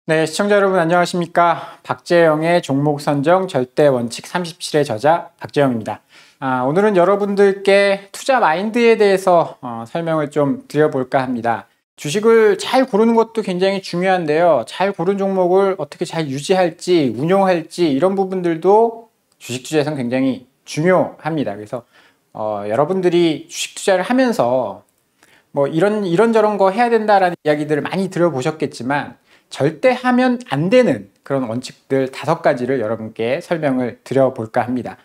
네, 시청자 여러분 안녕하십니까? 박재영의 종목 선정 절대 원칙 37의 저자 박재영입니다. 오늘은 여러분들께 투자 마인드에 대해서 설명을 좀 드려볼까 합니다. 주식을 잘 고르는 것도 굉장히 중요한데요. 잘 고른 종목을 어떻게 잘 유지할지, 운용할지 이런 부분들도 주식 투자에서는 굉장히 중요합니다. 그래서 여러분들이 주식 투자를 하면서 뭐 이런저런 거 해야 된다라는 이야기들을 많이 들어보셨겠지만 절대 하면 안 되는 그런 원칙들 5가지를 여러분께 설명을 드려볼까 합니다.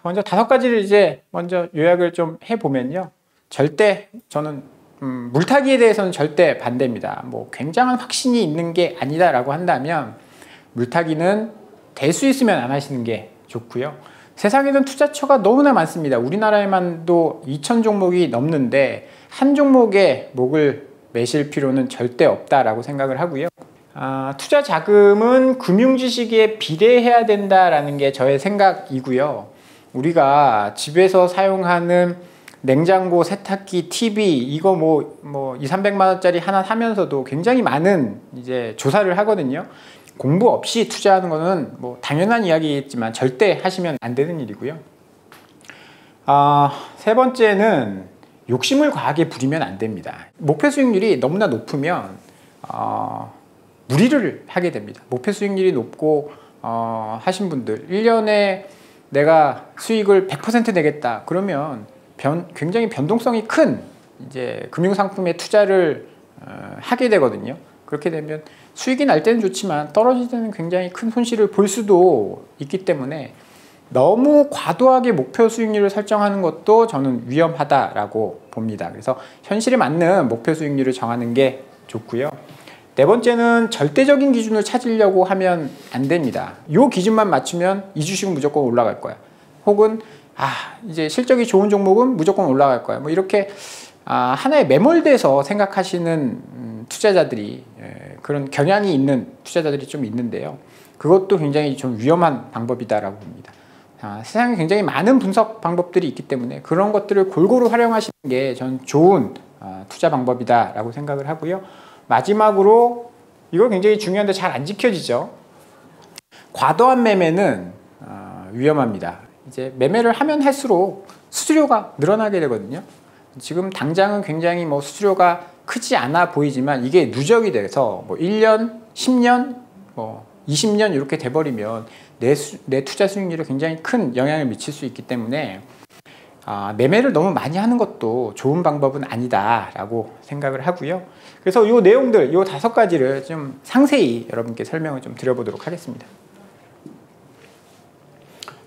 먼저 5가지를 먼저 요약을 좀 해보면요. 절대 저는 물타기에 대해서는 절대 반대입니다. 뭐 굉장한 확신이 있는 게 아니다라고 한다면 물타기는 될 수 있으면 안 하시는 게 좋고요. 세상에는 투자처가 너무나 많습니다. 우리나라에만도 2,000 종목이 넘는데 한 종목에 목을 매실 필요는 절대 없다라고 생각을 하고요. 투자 자금은 금융 지식에 비례해야 된다라는 게 저의 생각이고요. 우리가 집에서 사용하는 냉장고, 세탁기, TV 이거 뭐 200~300만 원짜리 하나 사면서도 굉장히 많은 이제 조사를 하거든요. 공부 없이 투자하는 거는 뭐 당연한 이야기겠지만 절대 하시면 안 되는 일이고요. 세 번째는 욕심을 과하게 부리면 안 됩니다. 목표 수익률이 너무나 높으면 무리를 하게 됩니다. 목표 수익률이 높고 하신 분들 1년에 내가 수익을 100% 내겠다 그러면 굉장히 변동성이 큰 이제 금융상품에 투자를 하게 되거든요. 그렇게 되면 수익이 날 때는 좋지만 떨어질 때는 굉장히 큰 손실을 볼 수도 있기 때문에 너무 과도하게 목표 수익률을 설정하는 것도 저는 위험하다라고 봅니다. 그래서 현실에 맞는 목표 수익률을 정하는 게 좋고요. 네 번째는 절대적인 기준을 찾으려고 하면 안 됩니다. 이 기준만 맞추면 이 주식은 무조건 올라갈 거야. 혹은 이제 실적이 좋은 종목은 무조건 올라갈 거야. 뭐 이렇게 하나에 매몰돼서 생각하시는 투자자들이 그런 경향이 있는 투자자들이 좀 있는데요. 그것도 굉장히 좀 위험한 방법이다라고 봅니다. 세상에 굉장히 많은 분석 방법들이 있기 때문에 그런 것들을 골고루 활용하시는 게 전 좋은 투자 방법이다라고 생각을 하고요. 마지막으로 이거 굉장히 중요한데 잘 안 지켜지죠. 과도한 매매는 위험합니다. 이제 매매를 하면 할수록 수수료가 늘어나게 되거든요. 지금 당장은 굉장히 뭐 수수료가 크지 않아 보이지만 이게 누적이 돼서 뭐 1년, 10년, 뭐 20년 이렇게 돼버리면 내 투자 수익률에 굉장히 큰 영향을 미칠 수 있기 때문에 매매를 너무 많이 하는 것도 좋은 방법은 아니다라고 생각을 하고요. 그래서 이 내용들, 이 5가지를 좀 상세히 여러분께 설명을 좀 드려보도록 하겠습니다.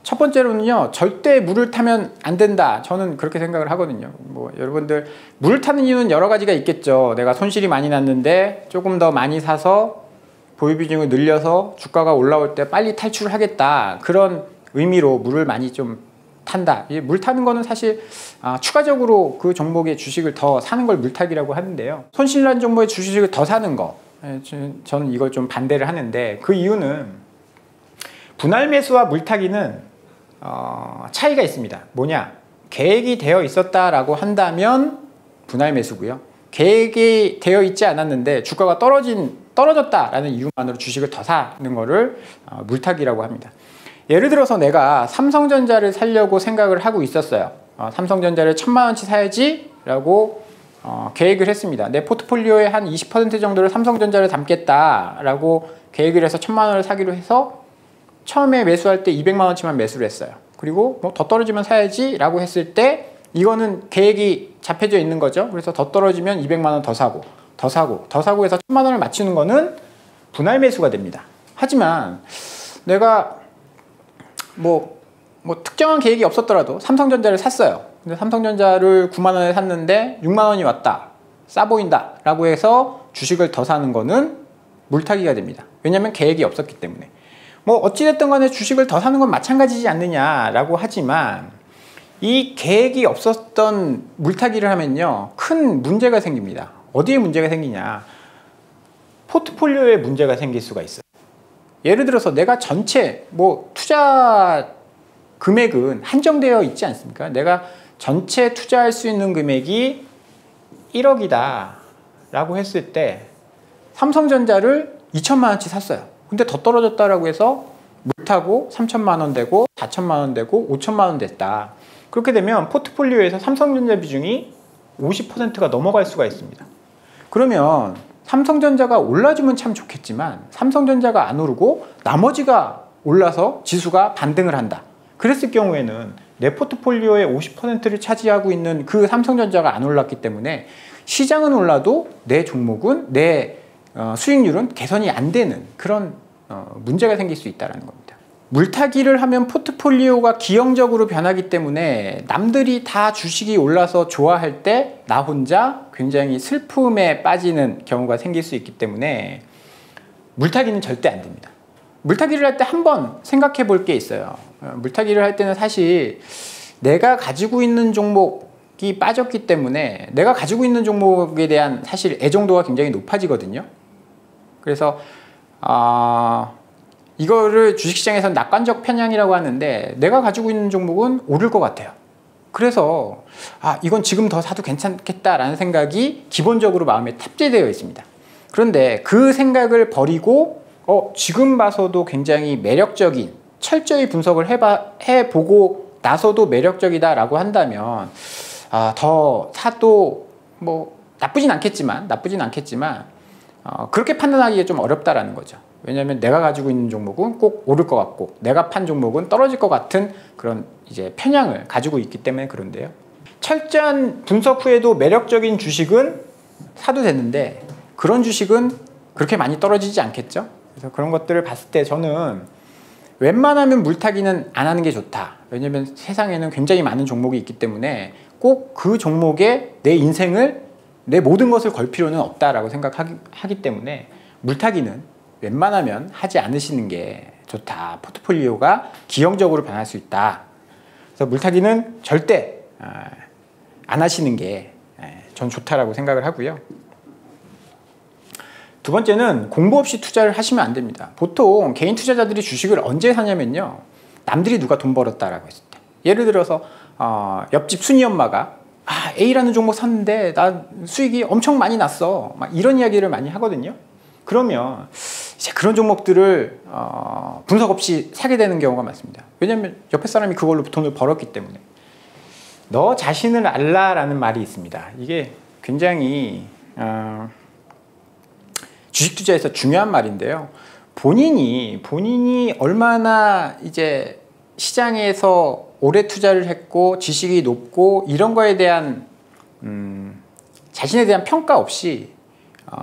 첫 번째로는요, 절대 물을 타면 안 된다. 저는 그렇게 생각을 하거든요. 뭐 여러분들 물을 타는 이유는 여러 가지가 있겠죠. 내가 손실이 많이 났는데 조금 더 많이 사서 보유 비중을 늘려서 주가가 올라올 때 빨리 탈출을 하겠다. 그런 의미로 물을 많이 좀 탄다. 물 타는 거는 사실 추가적으로 그 종목의 주식을 더 사는 걸 물타기라고 하는데요. 손실난 종목의 주식을 더 사는 거. 저는 이걸 좀 반대를 하는데 그 이유는 분할 매수와 물타기는 차이가 있습니다. 뭐냐? 계획이 되어 있었다라고 한다면 분할 매수고요. 계획이 되어 있지 않았는데 주가가 떨어졌다라는 이유만으로 주식을 더 사는 거를 물타기라고 합니다. 예를 들어서 내가 삼성전자를 사려고 생각을 하고 있었어요. 삼성전자를 1,000만 원치 사야지 라고 계획을 했습니다. 내 포트폴리오의 한 20% 정도를 삼성전자를 담겠다라고 계획을 해서 1,000만 원을 사기로 해서 처음에 매수할 때 200만 원치만 매수를 했어요. 그리고 뭐 더 떨어지면 사야지 라고 했을 때 이거는 계획이 잡혀져 있는 거죠. 그래서 더 떨어지면 200만 원 더 사고 더 사고 해서 1,000만 원을 맞추는 거는 분할 매수가 됩니다. 하지만 내가 뭐 특정한 계획이 없었더라도 삼성전자를 샀어요. 근데 삼성전자를 9만 원에 샀는데 6만 원이 왔다. 싸 보인다. 라고 해서 주식을 더 사는 거는 물타기가 됩니다. 왜냐하면 계획이 없었기 때문에. 뭐 어찌됐든 간에 주식을 더 사는 건 마찬가지지 않느냐라고 하지만 이 계획이 없었던 물타기를 하면요. 큰 문제가 생깁니다. 어디에 문제가 생기냐. 포트폴리오에 문제가 생길 수가 있어요. 예를 들어서 내가 전체 투자 금액은 한정되어 있지 않습니까? 내가 전체 투자할 수 있는 금액이 1억이다 라고 했을 때 삼성전자를 2천만 원치 샀어요. 근데 더 떨어졌다라고 해서 물 타고 3천만 원 되고 4천만 원 되고 5천만 원 됐다. 그렇게 되면 포트폴리오에서 삼성전자 비중이 50%가 넘어갈 수가 있습니다. 그러면 삼성전자가 올라주면 참 좋겠지만 삼성전자가 안 오르고 나머지가 올라서 지수가 반등을 한다. 그랬을 경우에는 내 포트폴리오의 50%를 차지하고 있는 그 삼성전자가 안 올랐기 때문에 시장은 올라도 내 종목은 내 수익률은 개선이 안 되는 그런 문제가 생길 수 있다는 겁니다. 물타기를 하면 포트폴리오가 기형적으로 변하기 때문에 남들이 다 주식이 올라서 좋아할 때 나 혼자 굉장히 슬픔에 빠지는 경우가 생길 수 있기 때문에 물타기는 절대 안 됩니다. 물타기를 할 때 한번 생각해 볼 게 있어요. 물타기를 할 때는 사실 내가 가지고 있는 종목이 빠졌기 때문에 내가 가지고 있는 종목에 대한 사실 애정도가 굉장히 높아지거든요. 그래서 이거를 주식시장에서는 낙관적 편향이라고 하는데 내가 가지고 있는 종목은 오를 것 같아요. 그래서 이건 지금 더 사도 괜찮겠다라는 생각이 기본적으로 마음에 탑재되어 있습니다. 그런데 그 생각을 버리고 지금 봐서도 굉장히 매력적인 철저히 분석을 해보고 나서도 매력적이다라고 한다면 더 사도 뭐 나쁘진 않겠지만 그렇게 판단하기가 좀 어렵다라는 거죠. 왜냐하면 내가 가지고 있는 종목은 꼭 오를 것 같고 내가 판 종목은 떨어질 것 같은 그런 이제 편향을 가지고 있기 때문에 그런데요. 철저한 분석 후에도 매력적인 주식은 사도 되는데 그런 주식은 그렇게 많이 떨어지지 않겠죠. 그래서 그런 것들을 봤을 때 저는 웬만하면 물타기는 안 하는 게 좋다. 왜냐하면 세상에는 굉장히 많은 종목이 있기 때문에 꼭 그 종목에 내 인생을 내 모든 것을 걸 필요는 없다라고 생각하기 때문에 물타기는 웬만하면 하지 않으시는 게 좋다. 포트폴리오가 기형적으로 변할 수 있다. 그래서 물타기는 절대 안 하시는 게 전 좋다라고 생각을 하고요. 두 번째는 공부 없이 투자를 하시면 안 됩니다. 보통 개인 투자자들이 주식을 언제 사냐면요. 남들이 누가 돈 벌었다라고 했을 때. 예를 들어서 옆집 순이 엄마가 A라는 종목 샀는데 나 수익이 엄청 많이 났어. 막 이런 이야기를 많이 하거든요. 그러면 이제 그런 종목들을 분석 없이 사게 되는 경우가 많습니다. 왜냐하면 옆에 사람이 그걸로 돈을 벌었기 때문에. 너 자신을 알라라는 말이 있습니다. 이게 굉장히 주식 투자에서 중요한 말인데요. 본인이 얼마나 이제 시장에서 오래 투자를 했고 지식이 높고 이런 거에 대한 자신에 대한 평가 없이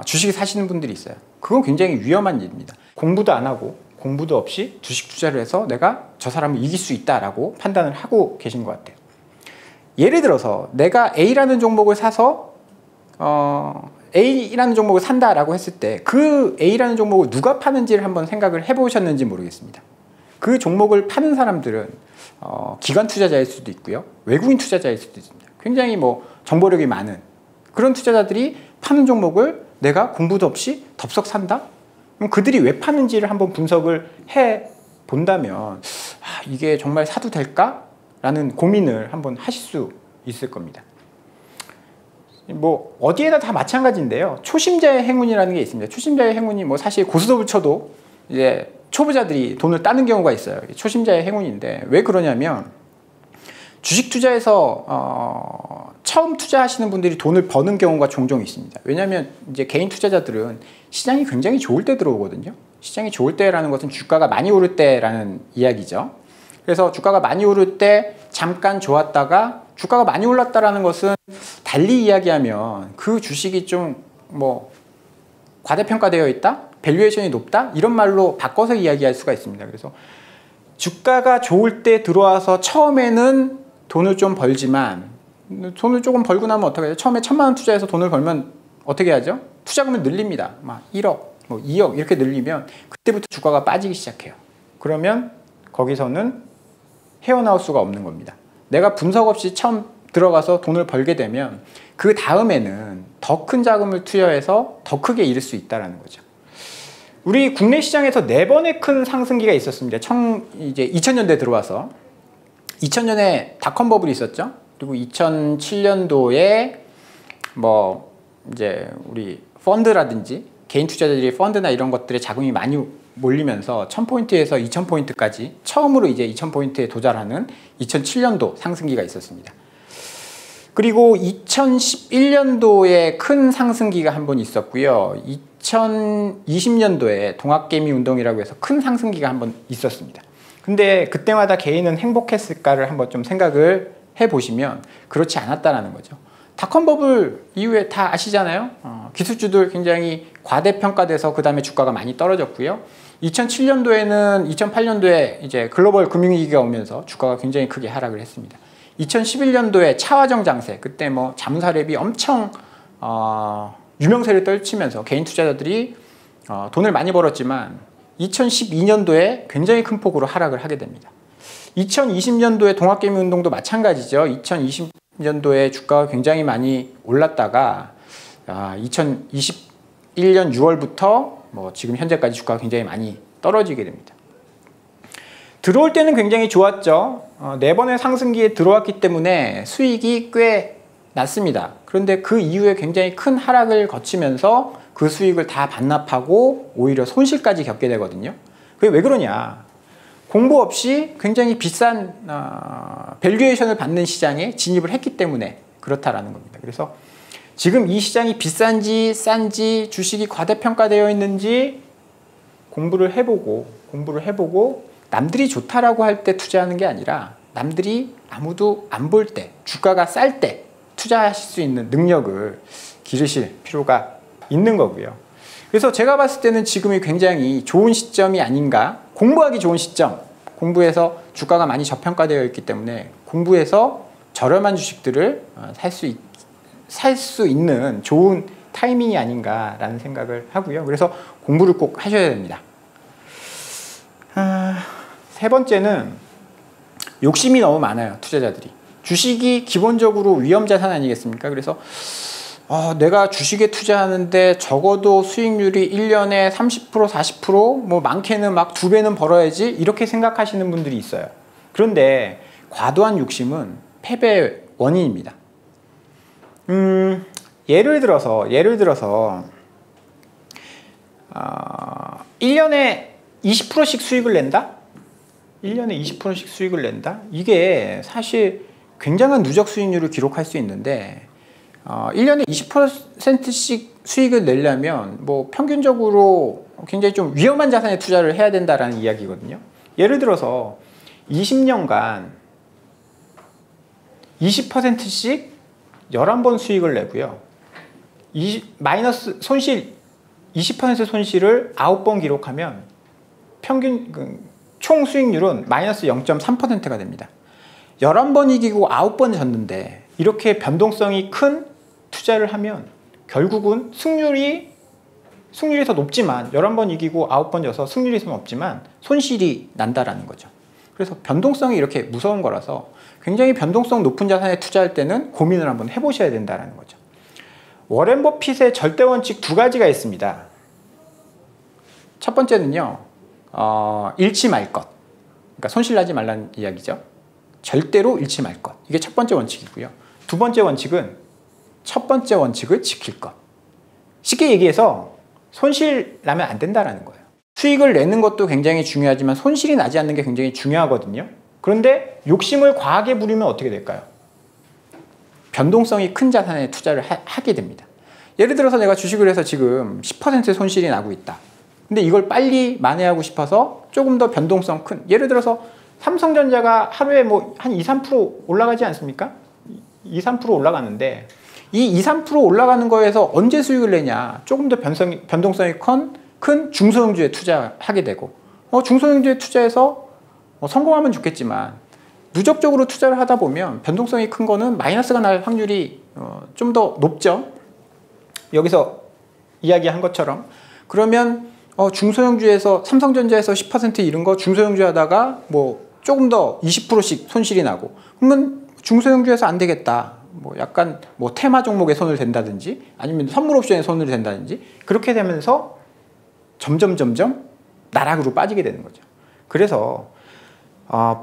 주식을 사시는 분들이 있어요. 그건 굉장히 위험한 일입니다. 공부도 안 하고 공부도 없이 주식 투자를 해서 내가 저 사람을 이길 수 있다라고 판단을 하고 계신 것 같아요. 예를 들어서 내가 A라는 종목을 사서 A라는 종목을 산다라고 했을 때 그 A라는 종목을 누가 파는지를 한번 생각을 해보셨는지 모르겠습니다. 그 종목을 파는 사람들은 기관 투자자일 수도 있고요. 외국인 투자자일 수도 있습니다. 굉장히 뭐 정보력이 많은 그런 투자자들이 파는 종목을 내가 공부도 없이 덥석 산다? 그럼 그들이 왜 파는지를 한번 분석을 해 본다면 이게 정말 사도 될까? 라는 고민을 한번 하실 수 있을 겁니다. 뭐 어디에나 다 마찬가지인데요. 초심자의 행운이라는 게 있습니다. 초심자의 행운이 뭐 사실 고스톱을 쳐도 이제 초보자들이 돈을 따는 경우가 있어요. 초심자의 행운인데 왜 그러냐면 주식 투자에서 처음 투자하시는 분들이 돈을 버는 경우가 종종 있습니다. 왜냐하면 이제 개인 투자자들은 시장이 굉장히 좋을 때 들어오거든요. 시장이 좋을 때라는 것은 주가가 많이 오를 때라는 이야기죠. 그래서 주가가 많이 오를 때 잠깐 좋았다가 주가가 많이 올랐다라는 것은 달리 이야기하면 그 주식이 좀 뭐 과대평가되어 있다? 밸류에이션이 높다? 이런 말로 바꿔서 이야기할 수가 있습니다. 그래서 주가가 좋을 때 들어와서 처음에는 돈을 좀 벌지만 돈을 조금 벌고 나면 어떻게 해요? 처음에 1,000만 원 투자해서 돈을 벌면 어떻게 하죠? 투자금을 늘립니다. 막 1억, 뭐 2억 이렇게 늘리면 그때부터 주가가 빠지기 시작해요. 그러면 거기서는 헤어나올 수가 없는 겁니다. 내가 분석 없이 처음 들어가서 돈을 벌게 되면 그 다음에는 더 큰 자금을 투여해서 더 크게 잃을 수 있다는 거죠. 우리 국내 시장에서 4번의 큰 상승기가 있었습니다. 이제 2000년대에 들어와서 2000년에 닷컴 버블이 있었죠. 그리고 2007년도에 뭐 이제 우리 펀드라든지 개인 투자자들이 펀드나 이런 것들에 자금이 많이 몰리면서 1000포인트에서 2000포인트까지 처음으로 이제 2000포인트에 도달하는 2007년도 상승기가 있었습니다. 그리고 2011년도에 큰 상승기가 한 번 있었고요. 2020년도에 동학개미 운동이라고 해서 큰 상승기가 한 번 있었습니다. 근데 그때마다 개인은 행복했을까를 한번 좀 생각을 해보시면 그렇지 않았다라는 거죠. 닷컴 버블 이후에 다 아시잖아요. 기술주들 굉장히 과대평가돼서 그 다음에 주가가 많이 떨어졌고요. 2007년도에는 2008년도에 이제 글로벌 금융위기가 오면서 주가가 굉장히 크게 하락을 했습니다. 2011년도에 차화정 장세, 그때 뭐 자문사랩이 엄청 유명세를 떨치면서 개인 투자자들이 돈을 많이 벌었지만 2012년도에 굉장히 큰 폭으로 하락을 하게 됩니다. 2020년도에 동학개미 운동도 마찬가지죠. 2020년도에 주가가 굉장히 많이 올랐다가 2021년 6월부터 뭐 지금 현재까지 주가가 굉장히 많이 떨어지게 됩니다. 들어올 때는 굉장히 좋았죠. 4번의 상승기에 들어왔기 때문에 수익이 꽤 났습니다. 그런데 그 이후에 굉장히 큰 하락을 거치면서 그 수익을 다 반납하고 오히려 손실까지 겪게 되거든요. 그게 왜 그러냐? 공부 없이 굉장히 비싼 밸류에이션을 받는 시장에 진입을 했기 때문에 그렇다라는 겁니다. 그래서 지금 이 시장이 비싼지 싼지 주식이 과대평가되어 있는지 공부를 해보고 남들이 좋다라고 할 때 투자하는 게 아니라 남들이 아무도 안 볼 때, 주가가 쌀 때 투자하실 수 있는 능력을 기르실 필요가 있는 거고요. 그래서 제가 봤을 때는 지금이 굉장히 좋은 시점이 아닌가. 공부하기 좋은 시점, 공부해서 주가가 많이 저평가되어 있기 때문에 공부해서 저렴한 주식들을 살 수 있는 좋은 타이밍이 아닌가라는 생각을 하고요. 그래서 공부를 꼭 하셔야 됩니다. 세 번째는 욕심이 너무 많아요. 투자자들이. 주식이 기본적으로 위험자산 아니겠습니까? 그래서 내가 주식에 투자하는데 적어도 수익률이 1년에 30%, 40%, 뭐 많게는 막 2배는 벌어야지 이렇게 생각하시는 분들이 있어요. 그런데 과도한 욕심은 패배의 원인입니다. 예를 들어서 1년에 20%씩 수익을 낸다? 1년에 20%씩 수익을 낸다? 이게 사실 굉장한 누적 수익률을 기록할 수 있는데 1년에 20%씩 수익을 내려면 뭐 평균적으로 굉장히 좀 위험한 자산에 투자를 해야 된다라는 이야기거든요. 예를 들어서 20년간 20%씩 11번 수익을 내고요. 마이너스 손실 20% 손실을 9번 기록하면 평균 총 수익률은 마이너스 0.3%가 됩니다. 11번 이기고 9번 졌는데 이렇게 변동성이 큰 투자를 하면 결국은 승률이 더 높지만 11번 이기고 9번 져서 승률이 더 높지만 손실이 난다라는 거죠. 그래서 변동성이 이렇게 무서운 거라서 굉장히 변동성 높은 자산에 투자할 때는 고민을 한번 해보셔야 된다는 거죠. 워렌 버핏의 절대 원칙 2가지가 있습니다. 첫 번째는요, 잃지 말 것. 그러니까 손실나지 말라는 이야기죠. 절대로 잃지 말 것. 이게 첫 번째 원칙이고요. 두 번째 원칙은 첫 번째 원칙을 지킬 것. 쉽게 얘기해서 손실 나면 안 된다는 거예요. 수익을 내는 것도 굉장히 중요하지만 손실이 나지 않는 게 굉장히 중요하거든요. 그런데 욕심을 과하게 부리면 어떻게 될까요? 변동성이 큰 자산에 투자를 하게 됩니다. 예를 들어서 내가 주식을 해서 지금 10% 손실이 나고 있다. 근데 이걸 빨리 만회하고 싶어서 조금 더 변동성 큰, 예를 들어서 삼성전자가 하루에 뭐 한 2, 3% 올라가지 않습니까? 2, 3% 올라가는데 이 2, 3% 올라가는 거에서 언제 수익을 내냐? 조금 더 변동성이 큰 중소형주에 투자하게 되고 중소형주에 투자해서 성공하면 좋겠지만 누적적으로 투자를 하다 보면 변동성이 큰 거는 마이너스가 날 확률이 좀 더 높죠. 여기서 이야기한 것처럼. 그러면 중소형주에서 삼성전자에서 10% 잃은 거 중소형주 하다가 뭐 조금 더 20%씩 손실이 나고, 그러면 중소형주에서 안 되겠다. 뭐 약간 뭐 테마 종목에 손을 댄다든지 아니면 선물 옵션에 손을 댄다든지 그렇게 되면서 점점 나락으로 빠지게 되는 거죠. 그래서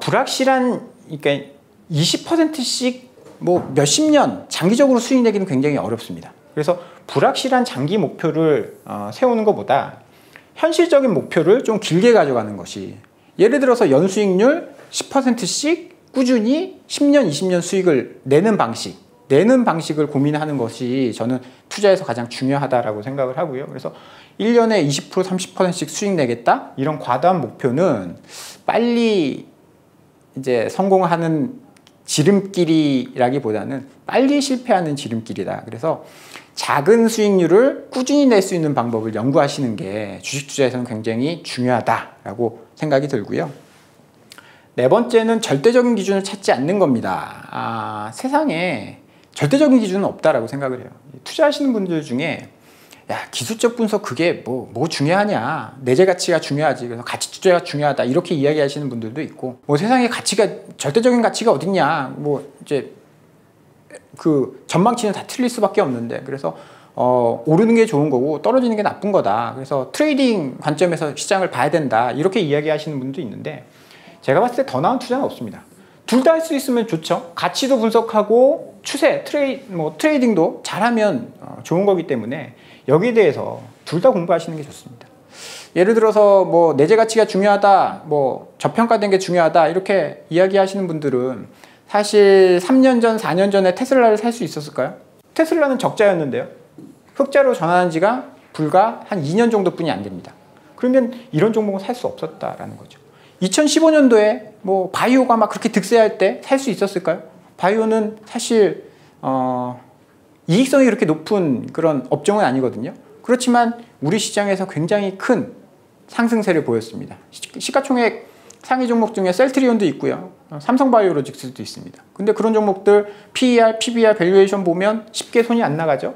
불확실한, 그러니까 20%씩 뭐 몇십 년 장기적으로 수익 내기는 굉장히 어렵습니다. 그래서 불확실한 장기 목표를 세우는 것보다 현실적인 목표를 좀 길게 가져가는 것이, 예를 들어서 연수익률 10%씩 꾸준히 10년, 20년 수익을 내는 방식을 고민하는 것이 저는 투자에서 가장 중요하다라고 생각을 하고요. 그래서 1년에 20%, 30%씩 수익 내겠다? 이런 과도한 목표는 빨리 이제 성공하는 지름길이라기보다는 빨리 실패하는 지름길이다. 그래서 작은 수익률을 꾸준히 낼 수 있는 방법을 연구하시는 게 주식 투자에서는 굉장히 중요하다라고 생각이 들고요. 네 번째는 절대적인 기준을 찾지 않는 겁니다. 세상에 절대적인 기준은 없다라고 생각을 해요. 투자하시는 분들 중에 야, 기술적 분석 그게 뭐 중요하냐, 내재 가치가 중요하지, 그래서 가치 투자가 중요하다, 이렇게 이야기하시는 분들도 있고, 뭐 세상에 가치가, 절대적인 가치가 어딨냐, 뭐 이제 그 전망치는 다 틀릴 수밖에 없는데, 그래서 오르는 게 좋은 거고 떨어지는 게 나쁜 거다, 그래서 트레이딩 관점에서 시장을 봐야 된다, 이렇게 이야기하시는 분도 있는데, 제가 봤을 때 더 나은 투자는 없습니다. 둘 다 할 수 있으면 좋죠. 가치도 분석하고 추세, 트레이딩도 잘하면 좋은 거기 때문에 여기에 대해서 둘 다 공부하시는 게 좋습니다. 예를 들어서 뭐 내재 가치가 중요하다, 뭐 저평가된 게 중요하다, 이렇게 이야기하시는 분들은 사실 3년 전, 4년 전에 테슬라를 살 수 있었을까요? 테슬라는 적자였는데요. 흑자로 전환한 지가 불과 한 2년 정도뿐이 안 됩니다. 그러면 이런 종목은 살 수 없었다라는 거죠. 2015년도에 뭐 바이오가 막 그렇게 득세할 때 살 수 있었을까요? 바이오는 사실 이익성이 그렇게 높은 그런 업종은 아니거든요. 그렇지만 우리 시장에서 굉장히 큰 상승세를 보였습니다. 시가총액 상위 종목 중에 셀트리온도 있고요. 삼성바이오로직스도 있습니다. 근데 그런 종목들 PER, PBR, 밸류에이션 보면 쉽게 손이 안 나가죠.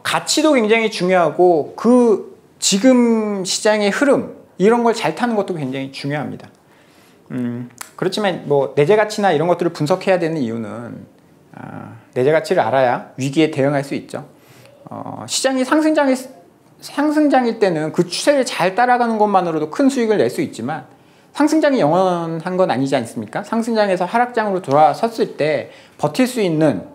가치도 굉장히 중요하고 그 지금 시장의 흐름, 이런 걸 잘 타는 것도 굉장히 중요합니다. 그렇지만 뭐 내재 가치나 이런 것들을 분석해야 되는 이유는 내재 가치를 알아야 위기에 대응할 수 있죠. 시장이 상승장일 때는 그 추세를 잘 따라가는 것만으로도 큰 수익을 낼 수 있지만, 상승장이 영원한 건 아니지 않습니까? 상승장에서 하락장으로 돌아섰을 때 버틸 수 있는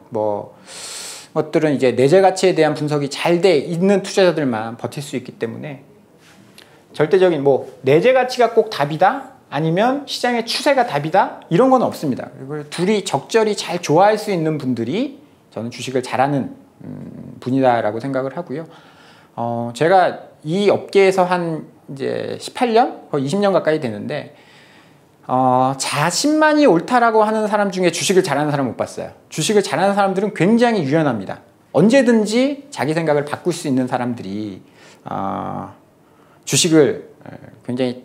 것들은 이제 내재 가치에 대한 분석이 잘 돼 있는 투자자들만 버틸 수 있기 때문에, 절대적인 내재 가치가 꼭 답이다, 아니면 시장의 추세가 답이다, 이런 건 없습니다. 그리고 둘이 적절히 잘 조화할 수 있는 분들이 저는 주식을 잘하는 분이다라고 생각을 하고요. 제가 이 업계에서 한 이제 18년, 거의 20년 가까이 되는데, 자신만이 옳다라고 하는 사람 중에 주식을 잘하는 사람 못 봤어요. 주식을 잘하는 사람들은 굉장히 유연합니다. 언제든지 자기 생각을 바꿀 수 있는 사람들이 주식을 굉장히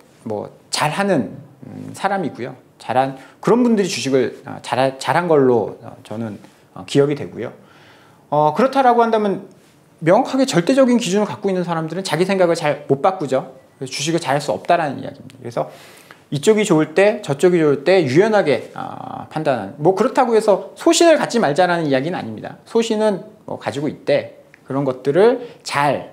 잘하는 사람이고요. 그런 분들이 주식을 잘한 걸로 저는 기억이 되고요. 그렇다라고 한다면 명확하게 절대적인 기준을 갖고 있는 사람들은 자기 생각을 잘 못 바꾸죠. 그래서 주식을 잘할 수 없다라는 이야기입니다. 그래서 이쪽이 좋을 때 저쪽이 좋을 때 유연하게 판단하는, 그렇다고 해서 소신을 갖지 말자라는 이야기는 아닙니다. 소신은 가지고 있대. 그런 것들을 잘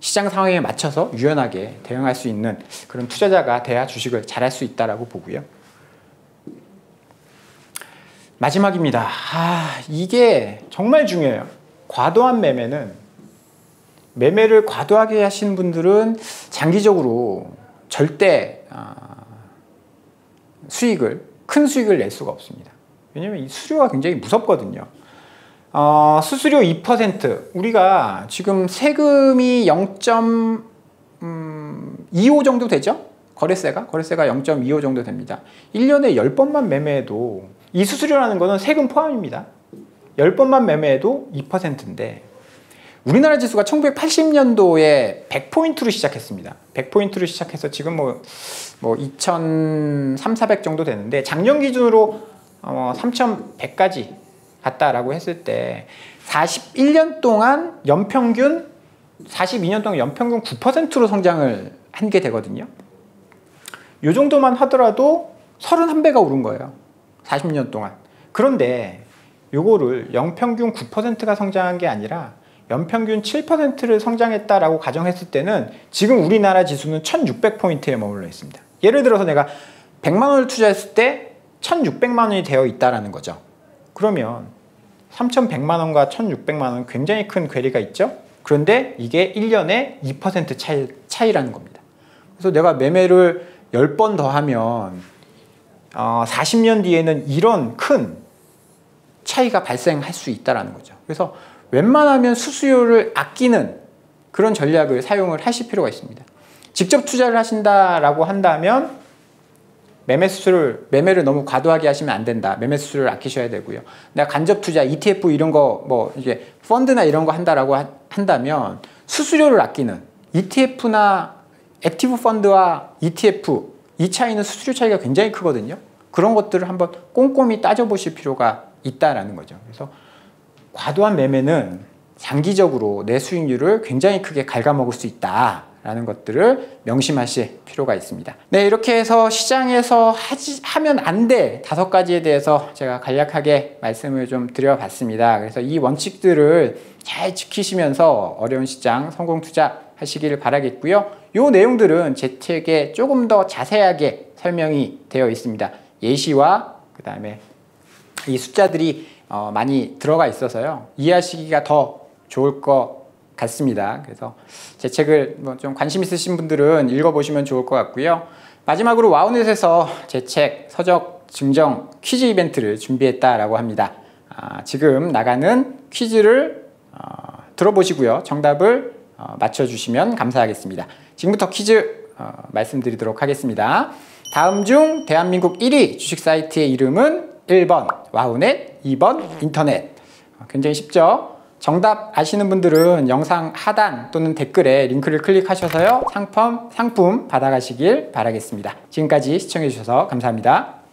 시장 상황에 맞춰서 유연하게 대응할 수 있는 그런 투자자가 돼야 주식을 잘할 수 있다라고 보고요. 마지막입니다. 이게 정말 중요해요. 과도한 매매를 과도하게 하시는 분들은 장기적으로 절대 큰 수익을 낼 수가 없습니다. 왜냐하면 이 수수료가 굉장히 무섭거든요. 수수료 2%, 우리가 지금 세금이 0.25 정도 되죠? 거래세가 0.25 정도 됩니다. 1년에 10번만 매매해도, 이 수수료라는 거는 세금 포함입니다. 10번만 매매해도 2%인데, 우리나라 지수가 1980년도에 100포인트로 시작했습니다. 100포인트로 시작해서 지금 2,300, 400 정도 되는데, 작년 기준으로 3,100까지 갔다라고 했을 때 42년 동안 연평균 9%로 성장을 한 게 되거든요. 이 정도만 하더라도 31배가 오른 거예요. 40년 동안. 그런데 요거를 연평균 9%가 성장한 게 아니라 연평균 7%를 성장했다라고 가정했을 때는 지금 우리나라 지수는 1,600포인트에 머물러 있습니다. 예를 들어서 내가 100만 원을 투자했을 때 1,600만 원이 되어 있다라는 거죠. 그러면 3,100만 원과 1,600만 원 굉장히 큰 괴리가 있죠. 그런데 이게 1년에 2% 차이라는 겁니다. 그래서 내가 매매를 10번 더 하면 40년 뒤에는 이런 큰 차이가 발생할 수 있다는 거죠. 그래서 웬만하면 수수료를 아끼는 그런 전략을 사용을 하실 필요가 있습니다. 직접 투자를 하신다라고 한다면 매매를 너무 과도하게 하시면 안 된다. 매매 수수료를 아끼셔야 되고요. 내가 간접 투자, ETF 이런 거 뭐 이게 펀드나 이런 거 한다라고 한다면 수수료를 아끼는 ETF나 액티브 펀드와 ETF 이 차이는 수수료 차이가 굉장히 크거든요. 그런 것들을 한번 꼼꼼히 따져보실 필요가 있다라는 거죠. 그래서 과도한 매매는 장기적으로 내 수익률을 굉장히 크게 갉아먹을 수 있다라는 것들을 명심하실 필요가 있습니다. 네, 이렇게 해서 시장에서 하면 안 돼 5가지에 대해서 제가 간략하게 말씀을 좀 드려봤습니다. 그래서 이 원칙들을 잘 지키시면서 어려운 시장 성공 투자하시기를 바라겠고요. 이 내용들은 제 책에 조금 더 자세하게 설명이 되어 있습니다. 예시와 그 다음에 이 숫자들이 많이 들어가 있어서요. 이해하시기가 더 좋을 것 같습니다. 그래서 제 책을 뭐 좀 관심 있으신 분들은 읽어보시면 좋을 것 같고요. 마지막으로 와우넷에서 제 책 서적 증정 퀴즈 이벤트를 준비했다라고 합니다. 지금 나가는 퀴즈를 들어보시고요. 정답을 맞춰주시면 감사하겠습니다. 지금부터 퀴즈 말씀드리도록 하겠습니다. 다음 중 대한민국 1위 주식 사이트의 이름은 1번 와우넷, 2번 인터넷. 굉장히 쉽죠? 정답 아시는 분들은 영상 하단 또는 댓글에 링크를 클릭하셔서요. 상품 받아가시길 바라겠습니다. 지금까지 시청해 주셔서 감사합니다.